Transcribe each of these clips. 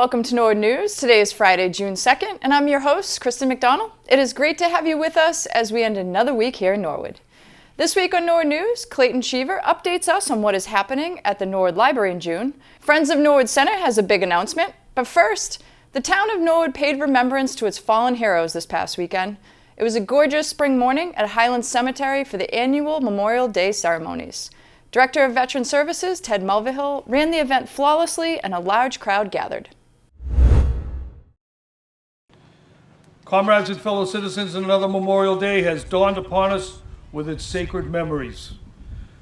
welcome to Norwood News. Today is Friday, June 2nd, and I'm your host, Kristen McDonald. It is great to have you with us as we end another week here in Norwood. This week on Norwood News, Clayton Cheever updates us on what is happening at the Norwood Library in June. Friends of Norwood Center has a big announcement, but first, the town of Norwood paid remembrance to its fallen heroes this past weekend. It was a gorgeous spring morning at Highland Cemetery for the annual Memorial Day ceremonies. Director of Veteran Services, Ted Mulvihill, ran the event flawlessly and a large crowd gathered. Comrades and fellow citizens, another Memorial Day has dawned upon us with its sacred memories.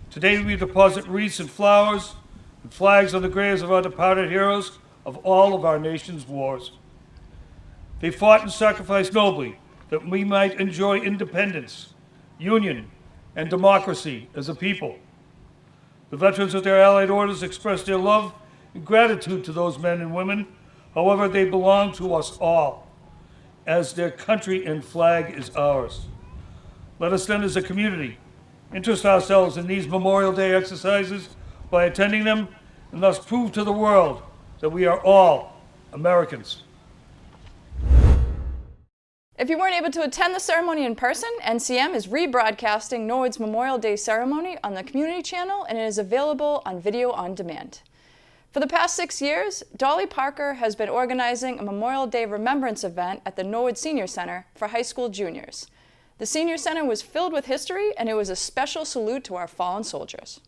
Today we deposit wreaths and flowers and flags on the graves of our departed heroes of all of our nation's wars. They fought and sacrificed nobly that we might enjoy independence, union, and democracy as a people. The veterans of their allied orders express their love and gratitude to those men and women. However, they belong to us all, as their country and flag is ours. Let us then, as a community, interest ourselves in these Memorial Day exercises by attending them and thus prove to the world that we are all Americans. If you weren't able to attend the ceremony in person, NCM is rebroadcasting Norwood's Memorial Day ceremony on the community channel, and it is available on video on demand. For the past 6 years, Dolly Parker has been organizing a Memorial Day remembrance event at the Norwood Senior Center for high school juniors. The Senior Center was filled with history, and it was a special salute to our fallen soldiers.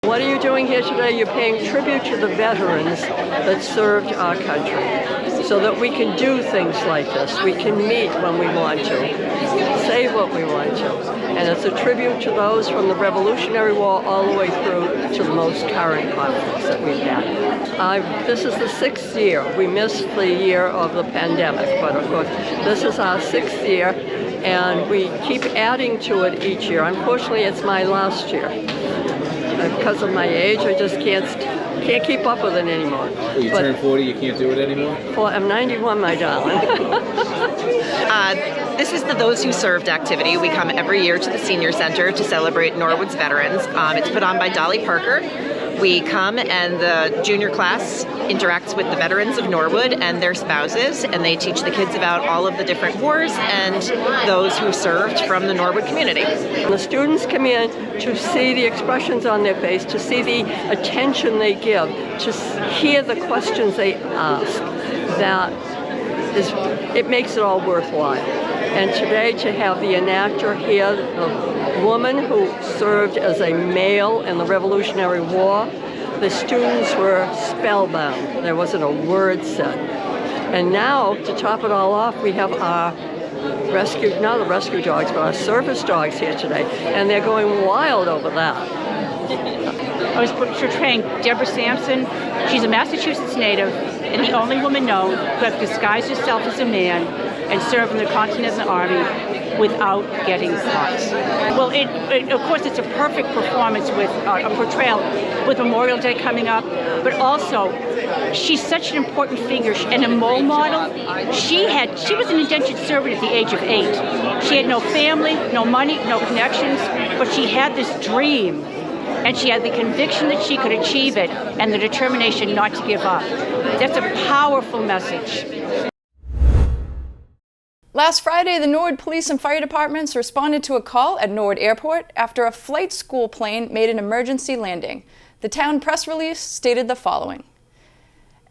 What are you doing here today? You're paying tribute to the veterans that served our country so that we can do things like this. We can meet when we want to, say what we want to. And it's a tribute to those from the Revolutionary War all the way through to the most current conflicts that we've had. This is the 6th year. We missed the year of the pandemic, but of course, this is our 6th year, and we keep adding to it each year. Unfortunately, it's my last year. Because of my age, I just can't keep up with it anymore. Well, you turn 40, you can't do it anymore? Well, I'm 91, my darling. This is the Those Who Served activity. We come every year to the Senior Center to celebrate Norwood's veterans. It's put on by Dolly Parker. We come and the junior class interacts with the veterans of Norwood and their spouses, and they teach the kids about all of the different wars and those who served from the Norwood community. And the students come in to see the expressions on their face, to see the attention they give, to hear the questions they ask. It makes it all worthwhile. And today to have the enactor here, the woman who served as a male in the Revolutionary War, the students were spellbound. There wasn't a word said. And now, to top it all off, we have our not the rescue dogs, but our service dogs here today, and they're going wild over that. I was portraying Deborah Sampson. She's a Massachusetts native and the only woman known who has disguised herself as a man and served in the Continental Army without getting caught. Well, of course, it's a perfect performance with a portrayal with Memorial Day coming up, but also she's such an important figure and a role model. She was an indentured servant at the age of 8. She had no family, no money, no connections, but she had this dream. And she had the conviction that she could achieve it and the determination not to give up. That's a powerful message. Last Friday, the Norwood Police and Fire Departments responded to a call at Norwood Airport after a flight school plane made an emergency landing. The town press release stated the following.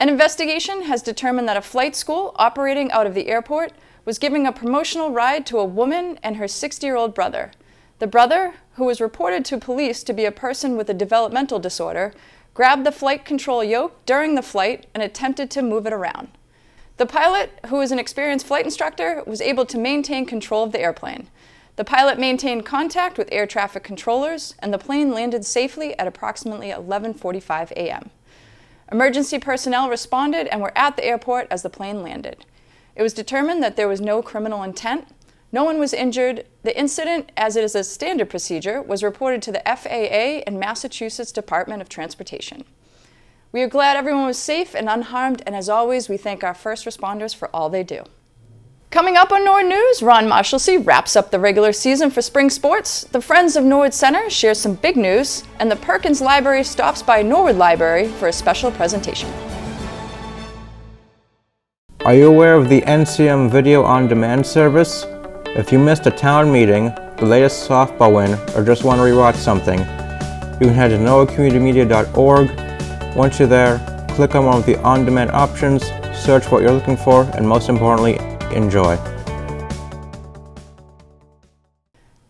An investigation has determined that a flight school operating out of the airport was giving a promotional ride to a woman and her 60-year-old brother. The brother, who was reported to police to be a person with a developmental disorder, grabbed the flight control yoke during the flight and attempted to move it around. The pilot, who is an experienced flight instructor, was able to maintain control of the airplane. The pilot maintained contact with air traffic controllers, and the plane landed safely at approximately 11:45 a.m. Emergency personnel responded and were at the airport as the plane landed. It was determined that there was no criminal intent. No one was injured. The incident, as it is a standard procedure, was reported to the FAA and Massachusetts Department of Transportation. We are glad everyone was safe and unharmed, and as always, we thank our first responders for all they do. Coming up on Norwood News, Ron Marshalsea wraps up the regular season for spring sports, the Friends of Norwood Center shares some big news, and the Perkins Library stops by Norwood Library for a special presentation. Are you aware of the NCM Video On Demand service? If you missed a town meeting, the latest softball win, or just want to rewatch something, you can head to norwoodcommunitymedia.org. Once you're there, click on one of the on-demand options, search what you're looking for, and most importantly, enjoy.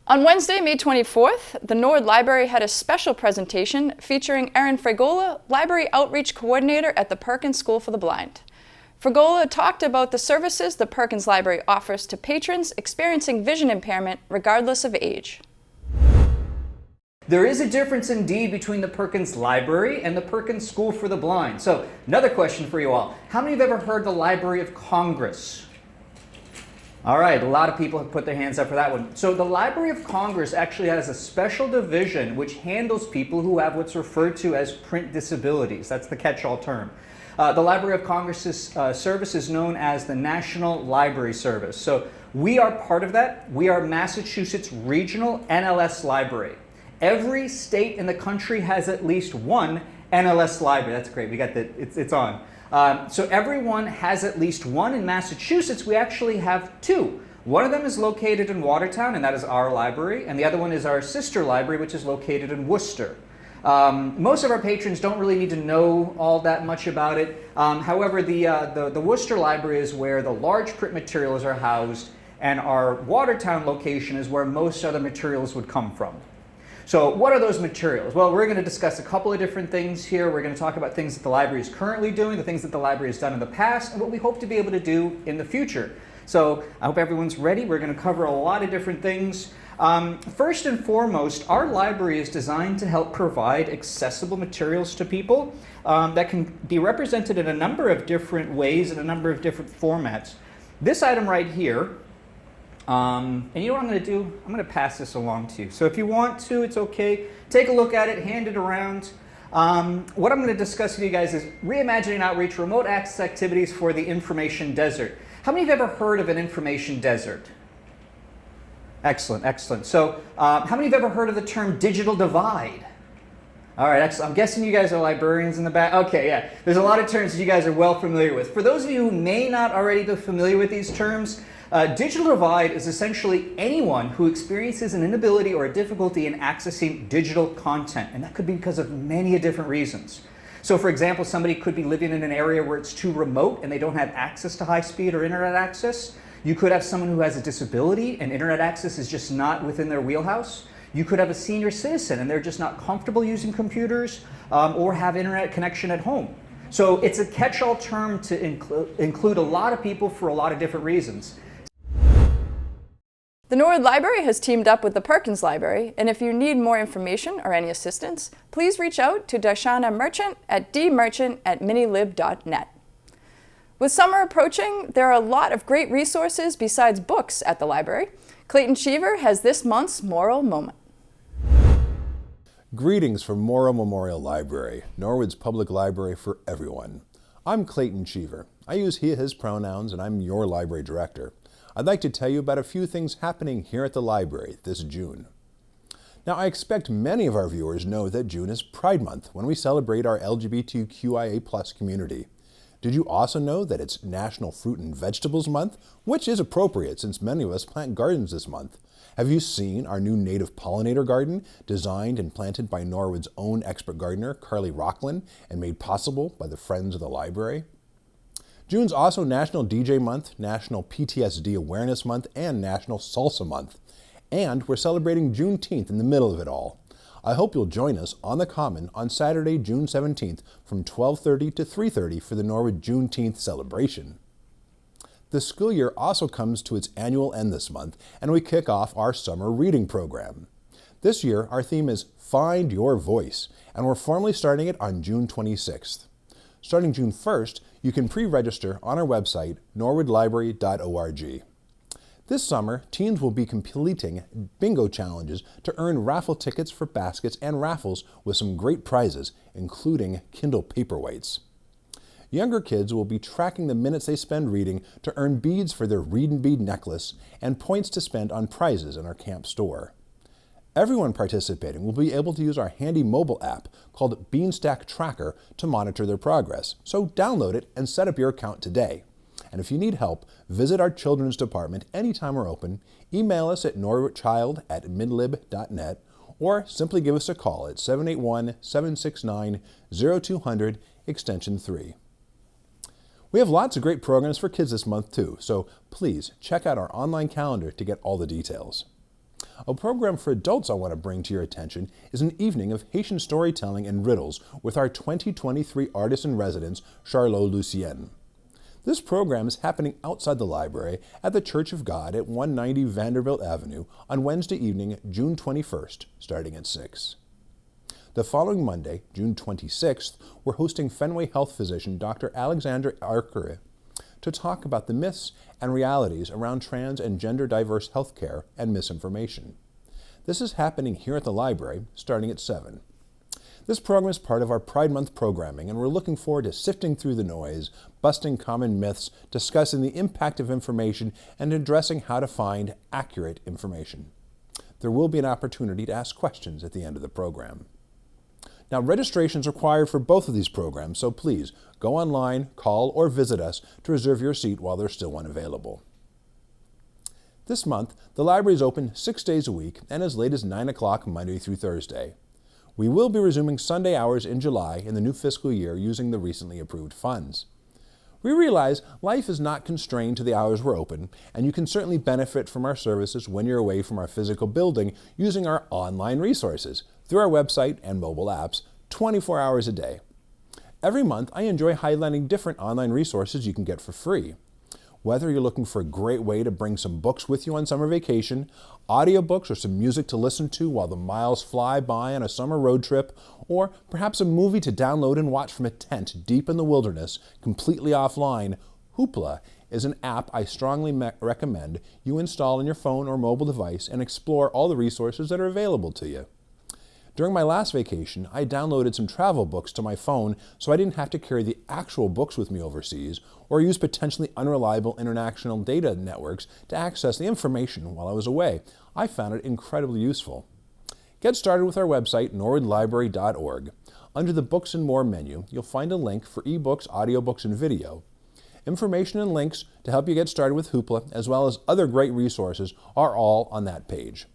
On Wednesday, May 24th, the Norwood Library had a special presentation featuring Erin Fregola, Library Outreach Coordinator at the Perkins School for the Blind. Fregola talked about the services the Perkins Library offers to patrons experiencing vision impairment regardless of age. There is a difference indeed between the Perkins Library and the Perkins School for the Blind. So, another question for you all. How many have ever heard the Library of Congress? All right, a lot of people have put their hands up for that one. So the Library of Congress actually has a special division which handles people who have what's referred to as print disabilities. That's the catch-all term. The Library of Congress's service is known as the National Library Service. So we are part of that. We are Massachusetts Regional NLS Library. Every state in the country has at least one NLS library. That's great. We got the it's on. So everyone has at least one. In Massachusetts, we actually have two. One of them is located in Watertown, and that is our library, and the other one is our sister library, which is located in Worcester. Most of our patrons don't really need to know all that much about it. However, the Worcester Library is where the large print materials are housed, and our Watertown location is where most other materials would come from. So what are those materials? Well, we're going to discuss a couple of different things here. We're going to talk about things that the library is currently doing, the things that the library has done in the past, and what we hope to be able to do in the future. So I hope everyone's ready. We're going to cover a lot of different things. First and foremost, our library is designed to help provide accessible materials to people that can be represented in a number of different ways, in a number of different formats. This item right here, and you know what I'm going to do? I'm going to pass this along to you. So if you want to, it's okay. Take a look at it, hand it around. What I'm going to discuss with you guys is reimagining outreach, remote access activities for the information desert. How many have ever heard of an information desert? Excellent, excellent. So how many have ever heard of the term digital divide? All right, excellent. I'm guessing you guys are librarians in the back. Okay, yeah. There's a lot of terms that you guys are well familiar with. For those of you who may not already be familiar with these terms, digital divide is essentially anyone who experiences an inability or a difficulty in accessing digital content, and that could be because of many different reasons. So for example, somebody could be living in an area where it's too remote and they don't have access to high speed or internet access. You could have someone who has a disability and internet access is just not within their wheelhouse. You could have a senior citizen and they're just not comfortable using computers or have internet connection at home. So it's a catch-all term to include a lot of people for a lot of different reasons. The Norwood Library has teamed up with the Perkins Library, and if you need more information or any assistance, please reach out to Darshana Merchant at dmerchant@minilib.net. With summer approaching, there are a lot of great resources besides books at the library. Clayton Cheever has this month's Moral Moment. Greetings from Morrow Memorial Library, Norwood's public library for everyone. I'm Clayton Cheever. I use he, his pronouns, and I'm your library director. I'd like to tell you about a few things happening here at the library this June. Now, I expect many of our viewers know that June is Pride Month, when we celebrate our LGBTQIA+ community. Did you also know that it's National Fruit and Vegetables Month, which is appropriate since many of us plant gardens this month? Have you seen our new native pollinator garden, designed and planted by Norwood's own expert gardener, Carly Rocklin, and made possible by the Friends of the Library? June's also National DJ Month, National PTSD Awareness Month, and National Salsa Month. And we're celebrating Juneteenth in the middle of it all. I hope you'll join us on the Common on Saturday, June 17th from 12:30 to 3:30 for the Norwood Juneteenth celebration. The school year also comes to its annual end this month, and we kick off our summer reading program. This year, our theme is Find Your Voice, and we're formally starting it on June 26th. Starting June 1st, you can pre-register on our website, norwoodlibrary.org. This summer, teens will be completing bingo challenges to earn raffle tickets for baskets and raffles with some great prizes, including Kindle paperweights. Younger kids will be tracking the minutes they spend reading to earn beads for their Read and Bead necklace and points to spend on prizes in our camp store. Everyone participating will be able to use our handy mobile app called Beanstack Tracker to monitor their progress, so download it and set up your account today. And if you need help, visit our children's department anytime we're open, email us at norwoodchild@midlib.net, or simply give us a call at 781-769-0200, extension 3. We have lots of great programs for kids this month too, so please check out our online calendar to get all the details. A program for adults I want to bring to your attention is an evening of Haitian storytelling and riddles with our 2023 artist in residence, Charlot Lucien. This program is happening outside the library at the Church of God at 190 Vanderbilt Avenue on Wednesday evening, June 21st, starting at 6. The following Monday, June 26th, we're hosting Fenway Health physician Dr. Alexandra Arcure to talk about the myths and realities around trans and gender diverse healthcare and misinformation. This is happening here at the library, starting at 7. This program is part of our Pride Month programming, and we're looking forward to sifting through the noise, busting common myths, discussing the impact of information, and addressing how to find accurate information. There will be an opportunity to ask questions at the end of the program. Now, registration is required for both of these programs, so please go online, call, or visit us to reserve your seat while there's still one available. This month, the library is open 6 days a week and as late as 9 o'clock Monday through Thursday. We will be resuming Sunday hours in July in the new fiscal year using the recently approved funds. We realize life is not constrained to the hours we're open, and you can certainly benefit from our services when you're away from our physical building using our online resources through our website and mobile apps 24 hours a day. Every month, I enjoy highlighting different online resources you can get for free. Whether you're looking for a great way to bring some books with you on summer vacation, audiobooks or some music to listen to while the miles fly by on a summer road trip, or perhaps a movie to download and watch from a tent deep in the wilderness, completely offline, Hoopla is an app I strongly recommend you install on your phone or mobile device and explore all the resources that are available to you. During my last vacation, I downloaded some travel books to my phone so I didn't have to carry the actual books with me overseas or use potentially unreliable international data networks to access the information while I was away. I found it incredibly useful. Get started with our website, norwoodlibrary.org. Under the Books and More menu, you'll find a link for ebooks, audiobooks, and video. Information and links to help you get started with Hoopla, as well as other great resources, are all on that page.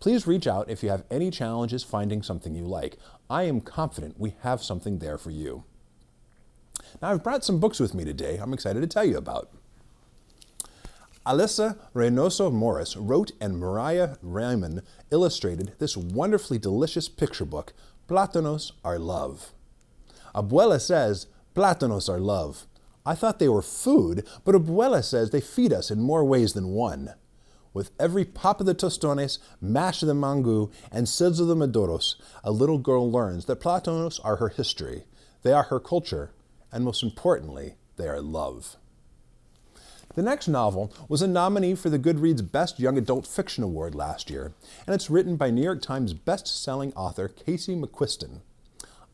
Please reach out if you have any challenges finding something you like. I am confident we have something there for you. Now, I've brought some books with me today I'm excited to tell you about. Alyssa Reynoso Morris wrote and Mariah Ryman illustrated this wonderfully delicious picture book, Plátanos Are Love. Abuela says, plátanos are love. I thought they were food, but Abuela says they feed us in more ways than one. With every papa de tostones, mash de mango, and sizzle de maduros, a little girl learns that plátanos are her history, they are her culture, and most importantly, they are love. The next novel was a nominee for the Goodreads Best Young Adult Fiction Award last year, and it's written by New York Times best-selling author Casey McQuiston.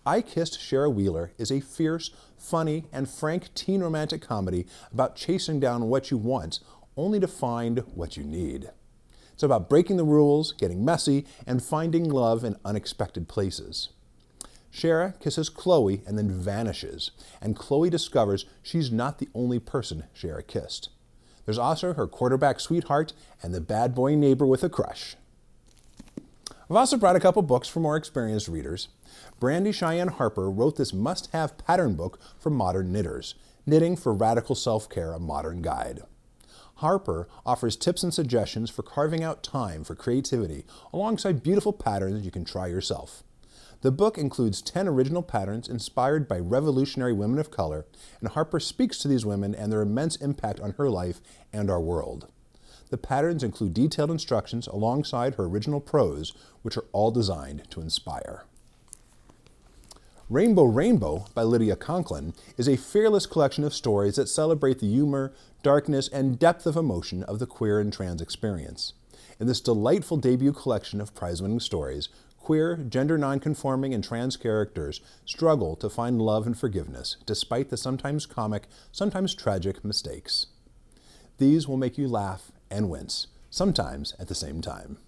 I Kissed Shara Wheeler is a fierce, funny, and frank teen romantic comedy about chasing down what you want, only to find what you need. It's about breaking the rules, getting messy, and finding love in unexpected places. Shara kisses Chloe and then vanishes, and Chloe discovers she's not the only person Shara kissed. There's also her quarterback sweetheart and the bad boy neighbor with a crush. I've also brought a couple books for more experienced readers. Brandy Cheyenne Harper wrote this must-have pattern book for modern knitters, Knitting for Radical Self-Care, a Modern Guide. Harper offers tips and suggestions for carving out time for creativity alongside beautiful patterns you can try yourself. The book includes 10 original patterns inspired by revolutionary women of color, and Harper speaks to these women and their immense impact on her life and our world. The patterns include detailed instructions alongside her original prose, which are all designed to inspire. Rainbow Rainbow by Lydia Conklin is a fearless collection of stories that celebrate the humor, darkness, and depth of emotion of the queer and trans experience. In this delightful debut collection of prize-winning stories, queer, gender nonconforming, and trans characters struggle to find love and forgiveness, despite the sometimes comic, sometimes tragic mistakes. These will make you laugh and wince, sometimes at the same time.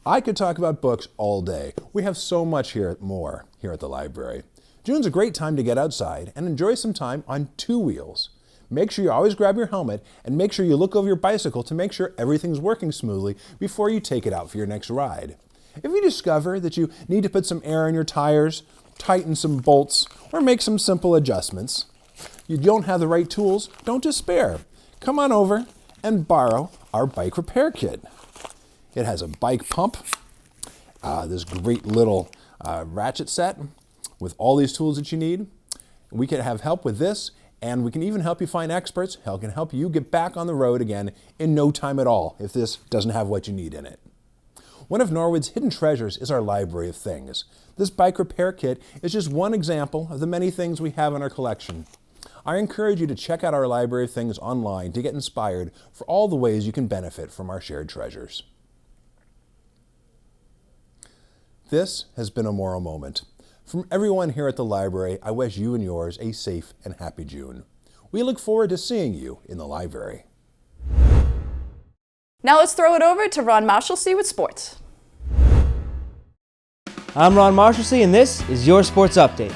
I could talk about books all day. We have so much more here at the library. June's a great time to get outside and enjoy some time on two wheels. Make sure you always grab your helmet and make sure you look over your bicycle to make sure everything's working smoothly before you take it out for your next ride. If you discover that you need to put some air in your tires, tighten some bolts, or make some simple adjustments, you don't have the right tools, don't despair. Come on over and borrow our bike repair kit. It has a bike pump, this great little ratchet set with all these tools that you need. We can have help with this, and we can even help you find experts who can help you get back on the road again in no time at all if this doesn't have what you need in it. One of Norwood's hidden treasures is our library of things. This bike repair kit is just one example of the many things we have in our collection. I encourage you to check out our library of things online to get inspired for all the ways you can benefit from our shared treasures. This has been a Moral Moment. From everyone here at the library, I wish you and yours a safe and happy June. We look forward to seeing you in the library. Now let's throw it over to Ron Marshalsea with sports. I'm Ron Marshalsea, and this is your Sports Update.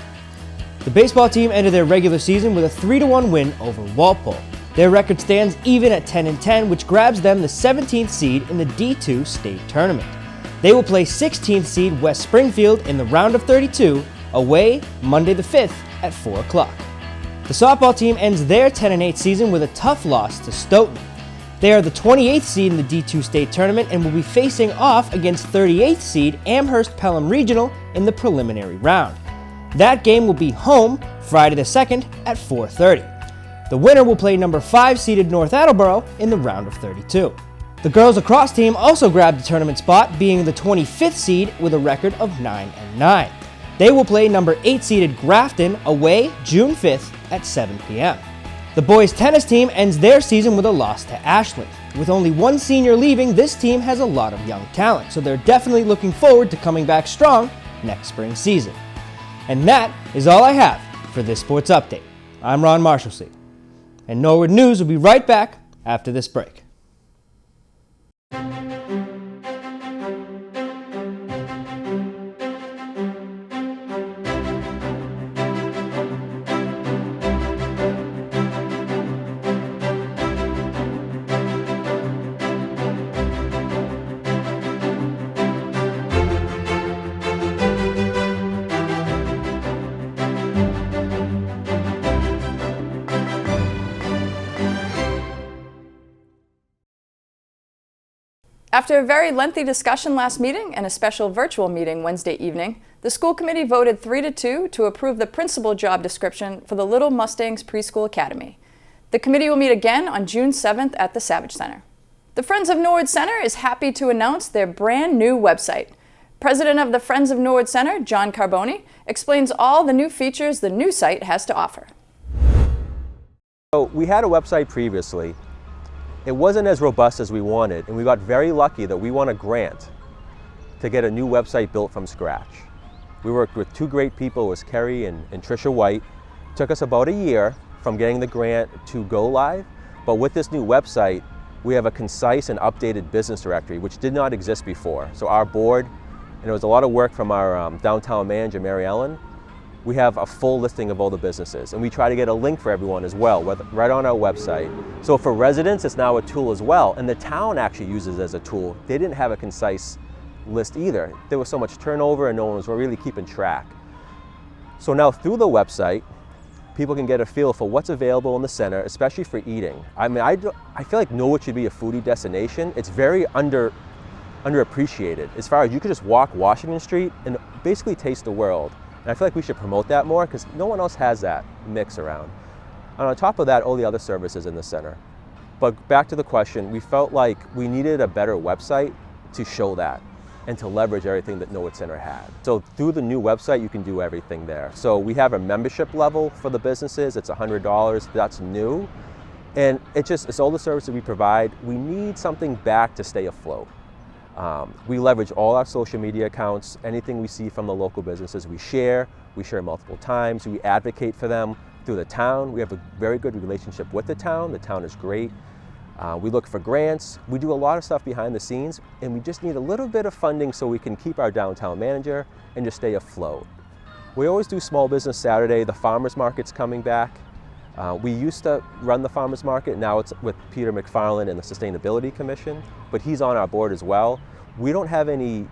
The baseball team ended their regular season with a 3-1 win over Walpole. Their record stands even at 10-10, which grabs them the 17th seed in the D2 state tournament. They will play 16th seed West Springfield in the round of 32, away Monday the 5th at 4 o'clock. The softball team ends their 10-8 season with a tough loss to Stoughton. They are the 28th seed in the D2 state tournament and will be facing off against 38th seed Amherst Pelham Regional in the preliminary round. That game will be home Friday the 2nd at 4:30. The winner will play number 5 seeded North Attleboro in the round of 32. The girls lacrosse team also grabbed the tournament spot, being the 25th seed with a record of 9-9. They will play number 8 seeded Grafton away June 5th at 7 p.m. The boys tennis team ends their season with a loss to Ashland. With only one senior leaving, this team has a lot of young talent, so they're definitely looking forward to coming back strong next spring season. And that is all I have for this Sports Update. I'm Ron Marshalsea, and Norwood News will be right back after this break. After a very lengthy discussion last meeting and a special virtual meeting Wednesday evening, the school committee voted 3-2 to approve the principal job description for the Little Mustangs Preschool Academy. The committee will meet again on June 7th at the Savage Center. The Friends of Norwood Center is happy to announce their brand new website. President of the Friends of Norwood Center, John Carboni, explains all the new features the new site has to offer. So we had a website previously. It wasn't as robust as we wanted, and we got very lucky that we won a grant to get a new website built from scratch. We worked with two great people. It was Kerry and Tricia White. It took us about a year from getting the grant to go live, but with this new website, we have a concise and updated business directory, which did not exist before. So our board, and it was a lot of work from our downtown manager, Mary Ellen, we have a full listing of all the businesses, and we try to get a link for everyone as well, right on our website. So for residents, it's now a tool as well, and the town actually uses it as a tool. They didn't have a concise list either. There was so much turnover and no one was really keeping track. So now through the website, people can get a feel for what's available in the center, especially for eating. I mean, I feel like Norwood should be a foodie destination. It's very underappreciated. As far as you could just walk Washington Street and basically taste the world. And I feel like we should promote that more because no one else has that mix around. And on top of that, all the other services in the center. But back to the question, we felt like we needed a better website to show that and to leverage everything that Norwood Center had. So through the new website, you can do everything there. So we have a membership level for the businesses. It's $100, that's new. And it's all the services we provide. We need something back to stay afloat. We leverage all our social media accounts. Anything we see from the local businesses, we share multiple times. We advocate for them through the town. We have a very good relationship with the town. The town is great. We look for grants. We do a lot of stuff behind the scenes, and we just need a little bit of funding so we can keep our downtown manager and just stay afloat. We always do Small Business Saturday. The farmers market's coming back. We used to run the farmers market, now it's with Peter McFarland and the Sustainability Commission, but he's on our board as well. We don't have any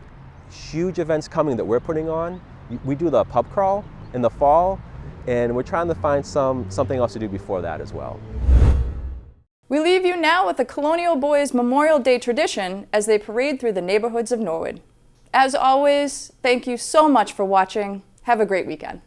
huge events coming that we're putting on. We do the pub crawl in the fall, and we're trying to find something else to do before that as well. We leave you now with the Colonial Boys Memorial Day tradition as they parade through the neighborhoods of Norwood. As always, thank you so much for watching. Have a great weekend.